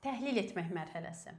Təhlil etmək mərhələsi.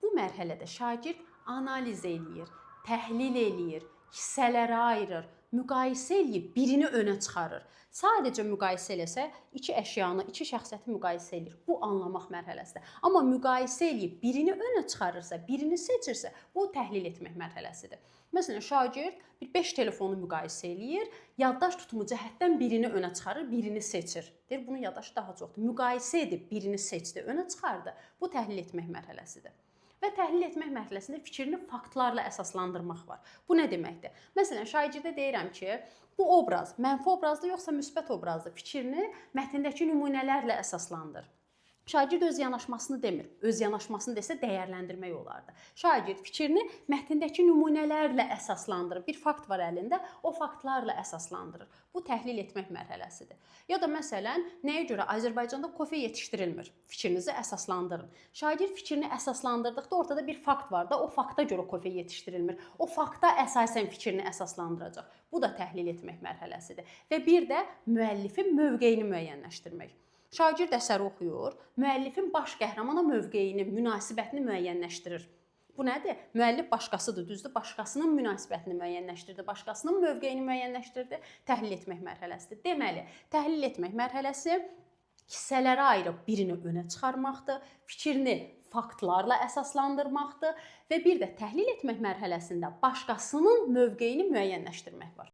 Bu mərhələdə şagird analiz eləyir, təhlil eləyir, hissələrə ayırır, müqayisə eləyib birini önə çıxarır. Sadəcə müqayisə eləsə, iki əşyanı, iki şəxsiyyəti müqayisə eləyir. Bu anlamaq mərhələsidir. Amma müqayisə eləyib birini önə çıxarırsa, birini seçirsə, bu təhlil etmək mərhələsidir. Məsələn, şagird bir 5 telefonu müqayisə eləyir, yaddaş tutumu cəhətdən birini önə çıxarır, birini seçir. Deyir, bunun yaddaşı daha çoxdur. Müqayisə edib birini seçdi, önə çıxardı. Bu təhlil etmək mərhələsidir. Və təhlil etmək mərhələsində fikrini faktlarla əsaslandırmaq var. Bu nə deməkdir? Məsələn, şagirdə deyirəm ki, bu obraz mənfi obrazdır yoxsa müsbət obrazdır? Fikrini mətndəki nümunələrlə əsaslandır. Şagird öz yanaşmasını demir. Öz yanaşmasını desə dəyərləndirmək olardı. Şagird fikrini mətndəki nümunələrlə əsaslandırır. Bir fakt var əlində, o faktlarla əsaslandırır. Bu təhlil etmək mərhələsidir. Ya da məsələn, nəyə görə Azərbaycanda kofe yetişdirilmir? Fikrinizi əsaslandırın. Şagird fikrini əsaslandırdıqda ortada bir fakt var da, o fakta görə kofe yetişdirilmir. O fakta əsasən fikrini əsaslandıracaq. Bu da təhlil etmək mərhələsidir. Və bir də müəllifin mövqeyini müəyyənləşdirmək. Şagird əsəri oxuyur, müəllifin baş qəhrəmana mövqeyini, münasibətini müəyyənləşdirir. Bu nədir? Müəllif başqasıdır, düzdür? Başqasının münasibətini müəyyənləşdirdi, başqasının mövqeyini müəyyənləşdirdi, təhlil etmək mərhələsidir. Deməli, təhlil etmək mərhələsi hissələrə ayırıb birini önə çıxarmaqdır, fikrini faktlarla əsaslandırmaqdır və bir də təhlil etmək mərhələsində başqasının mövqeyini müəyyənləşdirmək var.